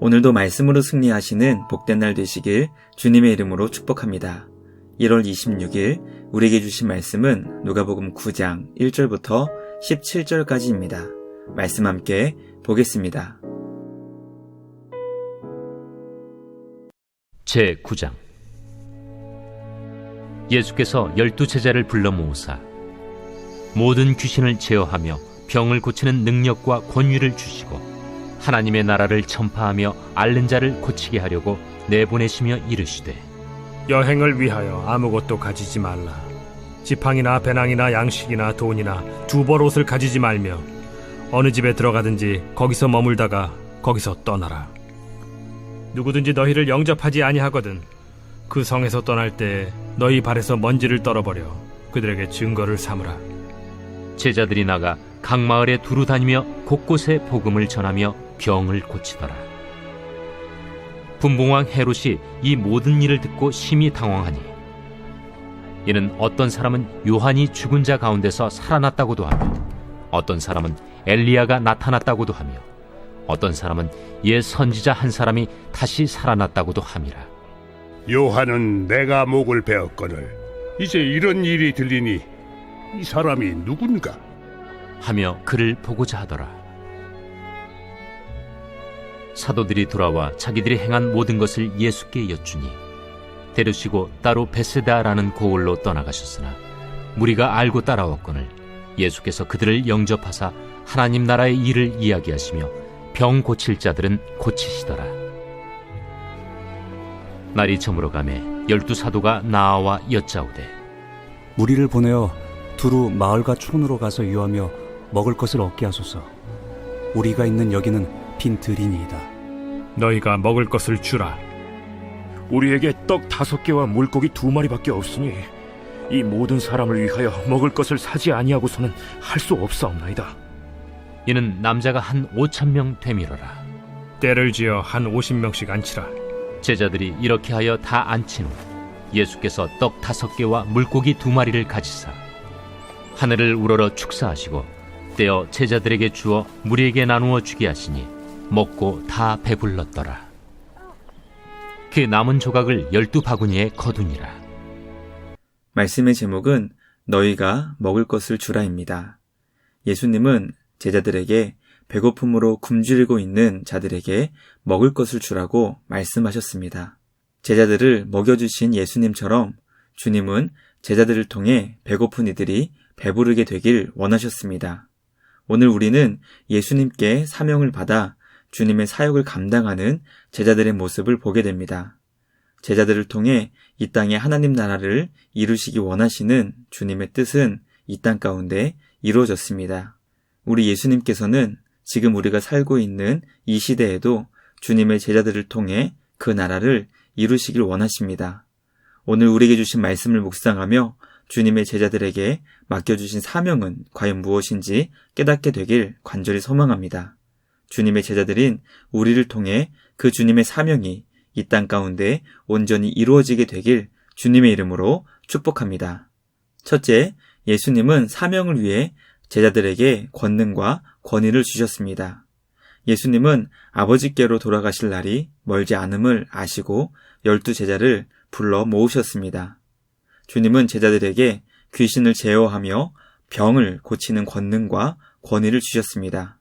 오늘도 말씀으로 승리하시는 복된 날 되시길 주님의 이름으로 축복합니다. 1월 26일 우리에게 주신 말씀은 누가복음 9장 1절부터 17절까지입니다. 말씀 함께 보겠습니다. 제9장 예수께서 12제자를 불러 모으사 모든 귀신을 제어하며 병을 고치는 능력과 권위를 주시고 하나님의 나라를 전파하며 앓는 자를 고치게 하려고 내보내시며 이르시되 여행을 위하여 아무것도 가지지 말라. 지팡이나 배낭이나 양식이나 돈이나 두벌 옷을 가지지 말며 어느 집에 들어가든지 거기서 머물다가 거기서 떠나라. 누구든지 너희를 영접하지 아니하거든 그 성에서 떠날 때 너희 발에서 먼지를 떨어버려 그들에게 증거를 삼으라. 제자들이 나가 각 마을에 두루 다니며 곳곳에 복음을 전하며 병을 고치더라. 분봉왕 헤롯이 이 모든 일을 듣고 심히 당황하니 이는 어떤 사람은 요한이 죽은 자 가운데서 살아났다고도 하며 어떤 사람은 엘리야가 나타났다고도 하며 어떤 사람은 옛 선지자 한 사람이 다시 살아났다고도 함이라. 요한은 내가 목을 베었거늘 이제 이런 일이 들리니 이 사람이 누군가 하며 그를 보고자 하더라. 사도들이 돌아와 자기들이 행한 모든 것을 예수께 여쭈니 데려시고 따로 베세다라는 고을로 떠나가셨으나 무리가 알고 따라왔거늘 예수께서 그들을 영접하사 하나님 나라의 일을 이야기하시며 병 고칠 자들은 고치시더라. 날이 저물어가매 12사도가 나아와 여짜오되 무리를 보내어 두루 마을과 촌으로 가서 유하며 먹을 것을 얻게 하소서. 우리가 있는 여기는 빈 들이니이다. 너희가 먹을 것을 주라. 우리에게 떡 5개와 물고기 2마리밖에 없으니 이 모든 사람을 위하여 먹을 것을 사지 아니하고서는 할 수 없사옵나이다. 이는 남자가 한 5,000명 되밀어라. 때를 지어 한 50명씩 앉히라. 제자들이 이렇게 하여 다 앉힌 후 예수께서 떡 5개와 물고기 2마리를 가지사 하늘을 우러러 축사하시고 떼어 제자들에게 주어 무리에게 나누어 주게 하시니 먹고 다 배불렀더라. 그 남은 조각을 12바구니에 거두니라. 말씀의 제목은 너희가 먹을 것을 주라입니다. 예수님은 제자들에게 배고픔으로 굶주리고 있는 자들에게 먹을 것을 주라고 말씀하셨습니다. 제자들을 먹여주신 예수님처럼 주님은 제자들을 통해 배고픈 이들이 배부르게 되길 원하셨습니다. 오늘 우리는 예수님께 사명을 받아 주님의 사역을 감당하는 제자들의 모습을 보게 됩니다. 제자들을 통해 이 땅에 하나님 나라를 이루시기 원하시는 주님의 뜻은 이 땅 가운데 이루어졌습니다. 우리 예수님께서는 지금 우리가 살고 있는 이 시대에도 주님의 제자들을 통해 그 나라를 이루시길 원하십니다. 오늘 우리에게 주신 말씀을 묵상하며 주님의 제자들에게 맡겨주신 사명은 과연 무엇인지 깨닫게 되길 간절히 소망합니다. 주님의 제자들인 우리를 통해 그 주님의 사명이 이 땅 가운데 온전히 이루어지게 되길 주님의 이름으로 축복합니다. 첫째, 예수님은 사명을 위해 제자들에게 권능과 권위를 주셨습니다. 예수님은 아버지께로 돌아가실 날이 멀지 않음을 아시고 12제자를 불러 모으셨습니다. 주님은 제자들에게 귀신을 제어하며 병을 고치는 권능과 권위를 주셨습니다.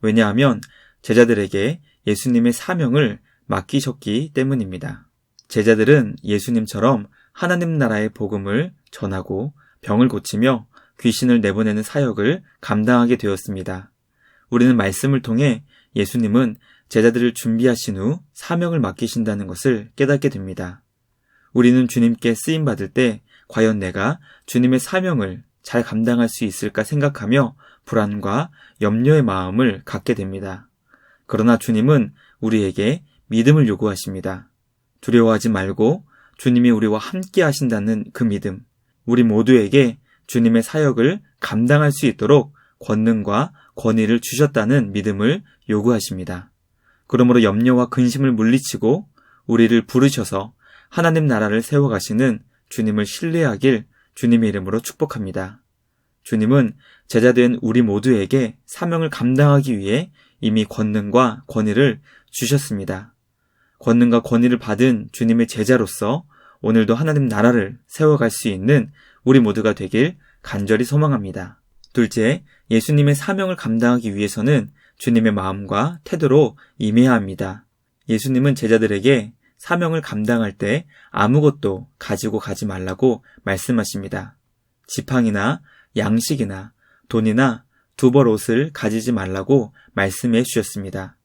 왜냐하면 제자들에게 예수님의 사명을 맡기셨기 때문입니다. 제자들은 예수님처럼 하나님 나라의 복음을 전하고 병을 고치며 귀신을 내보내는 사역을 감당하게 되었습니다. 우리는 말씀을 통해 예수님은 제자들을 준비하신 후 사명을 맡기신다는 것을 깨닫게 됩니다. 우리는 주님께 쓰임받을 때 과연 내가 주님의 사명을 잘 감당할 수 있을까 생각하며 불안과 염려의 마음을 갖게 됩니다. 그러나 주님은 우리에게 믿음을 요구하십니다. 두려워하지 말고 주님이 우리와 함께 하신다는 그 믿음, 우리 모두에게 주님의 사역을 감당할 수 있도록 권능과 권위를 주셨다는 믿음을 요구하십니다. 그러므로 염려와 근심을 물리치고 우리를 부르셔서 하나님 나라를 세워가시는 주님을 신뢰하길 주님의 이름으로 축복합니다. 주님은 제자된 우리 모두에게 사명을 감당하기 위해 이미 권능과 권위를 주셨습니다. 권능과 권위를 받은 주님의 제자로서 오늘도 하나님 나라를 세워갈 수 있는 우리 모두가 되길 간절히 소망합니다. 둘째, 예수님의 사명을 감당하기 위해서는 주님의 마음과 태도로 임해야 합니다. 예수님은 제자들에게 사명을 감당할 때 아무것도 가지고 가지 말라고 말씀하십니다. 지팡이나 양식이나 돈이나 두 벌 옷을 가지지 말라고 말씀해 주셨습니다.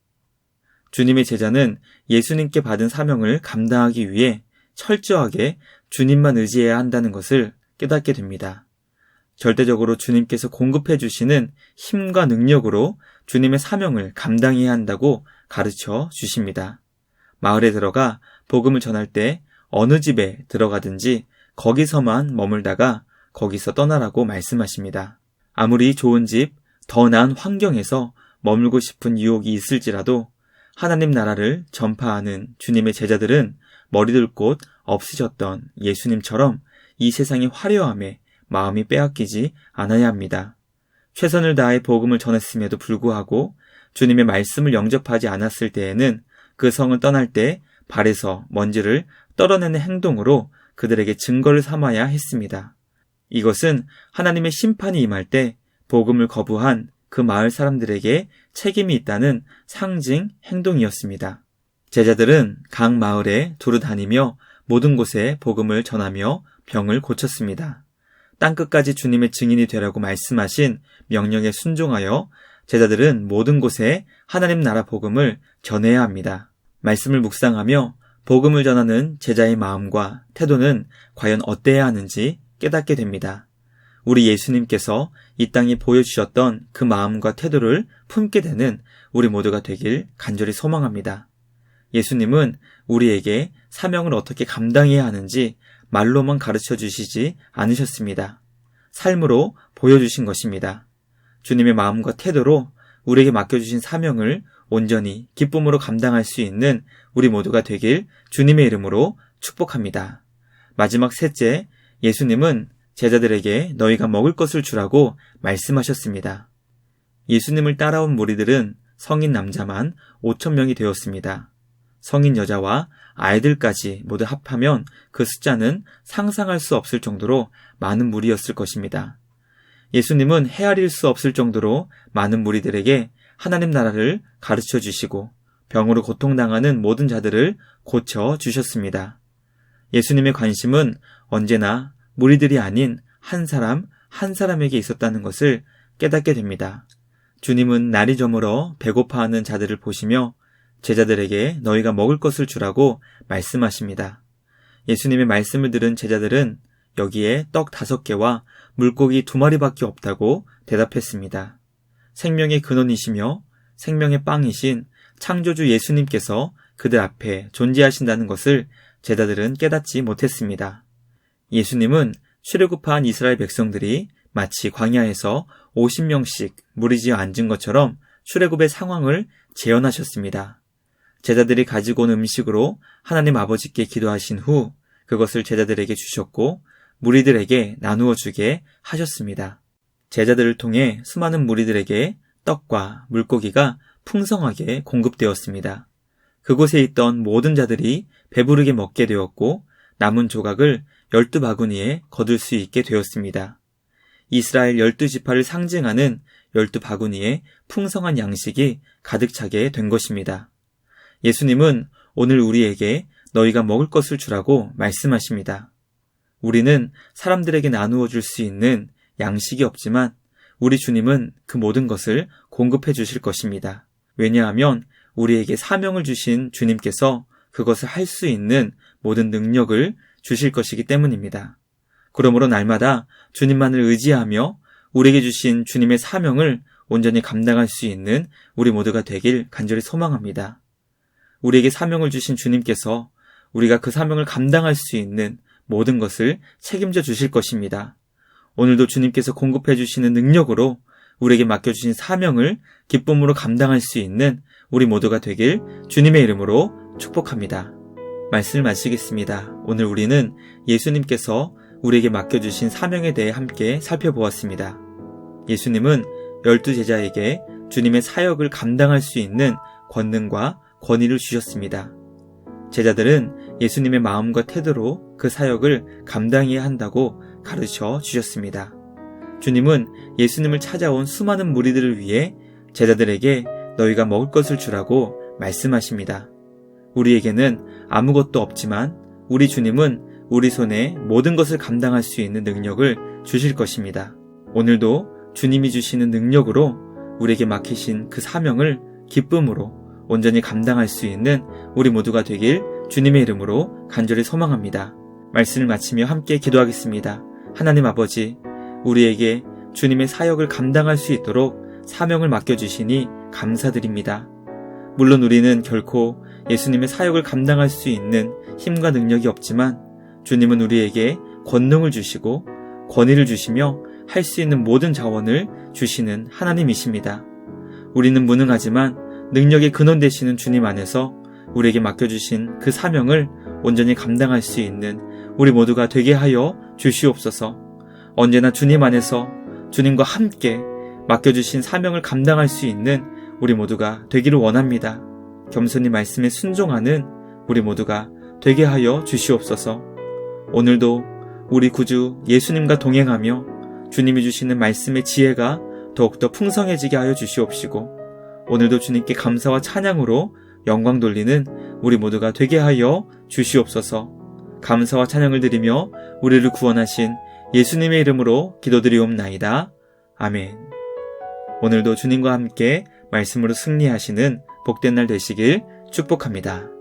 주님의 제자는 예수님께 받은 사명을 감당하기 위해 철저하게 주님만 의지해야 한다는 것을 깨닫게 됩니다. 절대적으로 주님께서 공급해 주시는 힘과 능력으로 주님의 사명을 감당해야 한다고 가르쳐 주십니다. 마을에 들어가 복음을 전할 때 어느 집에 들어가든지 거기서만 머물다가 거기서 떠나라고 말씀하십니다. 아무리 좋은 집, 더 나은 환경에서 머물고 싶은 유혹이 있을지라도 하나님 나라를 전파하는 주님의 제자들은 머리둘 곳 없으셨던 예수님처럼 이 세상의 화려함에 마음이 빼앗기지 않아야 합니다. 최선을 다해 복음을 전했음에도 불구하고 주님의 말씀을 영접하지 않았을 때에는 그 성을 떠날 때 발에서 먼지를 떨어내는 행동으로 그들에게 증거를 삼아야 했습니다. 이것은 하나님의 심판이 임할 때 복음을 거부한 그 마을 사람들에게 책임이 있다는 상징 행동이었습니다. 제자들은 각 마을에 두루 다니며 모든 곳에 복음을 전하며 병을 고쳤습니다. 땅끝까지 주님의 증인이 되라고 말씀하신 명령에 순종하여 제자들은 모든 곳에 하나님 나라 복음을 전해야 합니다. 말씀을 묵상하며 복음을 전하는 제자의 마음과 태도는 과연 어때야 하는지 깨닫게 됩니다. 우리 예수님께서 이 땅에 보여주셨던 그 마음과 태도를 품게 되는 우리 모두가 되길 간절히 소망합니다. 예수님은 우리에게 사명을 어떻게 감당해야 하는지 말로만 가르쳐 주시지 않으셨습니다. 삶으로 보여주신 것입니다. 주님의 마음과 태도로 우리에게 맡겨주신 사명을 온전히 기쁨으로 감당할 수 있는 우리 모두가 되길 주님의 이름으로 축복합니다. 마지막 셋째, 예수님은 제자들에게 너희가 먹을 것을 주라고 말씀하셨습니다. 예수님을 따라온 무리들은 성인 남자만 5,000명이 되었습니다. 성인 여자와 아이들까지 모두 합하면 그 숫자는 상상할 수 없을 정도로 많은 무리였을 것입니다. 예수님은 헤아릴 수 없을 정도로 많은 무리들에게 하나님 나라를 가르쳐 주시고 병으로 고통당하는 모든 자들을 고쳐 주셨습니다. 예수님의 관심은 언제나 무리들이 아닌 한 사람 한 사람에게 있었다는 것을 깨닫게 됩니다. 주님은 날이 저물어 배고파하는 자들을 보시며 제자들에게 너희가 먹을 것을 주라고 말씀하십니다. 예수님의 말씀을 들은 제자들은 여기에 떡 5개와 물고기 2마리밖에 없다고 대답했습니다. 생명의 근원이시며 생명의 빵이신 창조주 예수님께서 그들 앞에 존재하신다는 것을 제자들은 깨닫지 못했습니다. 예수님은 출애굽한 이스라엘 백성들이 마치 광야에서 50명씩 무리지어 앉은 것처럼 출애굽의 상황을 재현하셨습니다. 제자들이 가지고 온 음식으로 하나님 아버지께 기도하신 후 그것을 제자들에게 주셨고 무리들에게 나누어 주게 하셨습니다. 제자들을 통해 수많은 무리들에게 떡과 물고기가 풍성하게 공급되었습니다. 그곳에 있던 모든 자들이 배부르게 먹게 되었고 남은 조각을 12바구니에 거둘 수 있게 되었습니다. 이스라엘 12지파를 상징하는 12바구니에 풍성한 양식이 가득 차게 된 것입니다. 예수님은 오늘 우리에게 너희가 먹을 것을 주라고 말씀하십니다. 우리는 사람들에게 나누어 줄 수 있는 양식이 없지만 우리 주님은 그 모든 것을 공급해 주실 것입니다. 왜냐하면 우리에게 사명을 주신 주님께서 그것을 할 수 있는 모든 능력을 주실 것이기 때문입니다. 그러므로 날마다 주님만을 의지하며 우리에게 주신 주님의 사명을 온전히 감당할 수 있는 우리 모두가 되길 간절히 소망합니다. 우리에게 사명을 주신 주님께서 우리가 그 사명을 감당할 수 있는 모든 것을 책임져 주실 것입니다. 오늘도 주님께서 공급해 주시는 능력으로 우리에게 맡겨주신 사명을 기쁨으로 감당할 수 있는 우리 모두가 되길 주님의 이름으로 축복합니다. 말씀을 마치겠습니다. 오늘 우리는 예수님께서 우리에게 맡겨주신 사명에 대해 함께 살펴보았습니다. 예수님은 12제자에게 주님의 사역을 감당할 수 있는 권능과 권위를 주셨습니다. 제자들은 예수님의 마음과 태도로 그 사역을 감당해야 한다고 가르쳐 주셨습니다. 주님은 예수님을 찾아온 수많은 무리들을 위해 제자들에게 너희가 먹을 것을 주라고 말씀하십니다. 우리에게는 아무것도 없지만 우리 주님은 우리 손에 모든 것을 감당할 수 있는 능력을 주실 것입니다. 오늘도 주님이 주시는 능력으로 우리에게 맡기신 그 사명을 기쁨으로 온전히 감당할 수 있는 우리 모두가 되길 주님의 이름으로 간절히 소망합니다. 말씀을 마치며 함께 기도하겠습니다. 하나님 아버지, 우리에게 주님의 사역을 감당할 수 있도록 사명을 맡겨주시니 감사드립니다. 물론 우리는 결코 예수님의 사역을 감당할 수 있는 힘과 능력이 없지만 주님은 우리에게 권능을 주시고 권위를 주시며 할 수 있는 모든 자원을 주시는 하나님이십니다. 우리는 무능하지만 능력의 근원 되시는 주님 안에서 우리에게 맡겨주신 그 사명을 온전히 감당할 수 있는 우리 모두가 되게 하여 주시옵소서. 언제나 주님 안에서 주님과 함께 맡겨주신 사명을 감당할 수 있는 우리 모두가 되기를 원합니다. 겸손히 말씀에 순종하는 우리 모두가 되게 하여 주시옵소서. 오늘도 우리 구주 예수님과 동행하며 주님이 주시는 말씀의 지혜가 더욱더 풍성해지게 하여 주시옵시고 오늘도 주님께 감사와 찬양으로 영광 돌리는 우리 모두가 되게 하여 주시옵소서. 감사와 찬양을 드리며 우리를 구원하신 예수님의 이름으로 기도드리옵나이다. 아멘. 오늘도 주님과 함께 말씀으로 승리하시는 복된 날 되시길 축복합니다.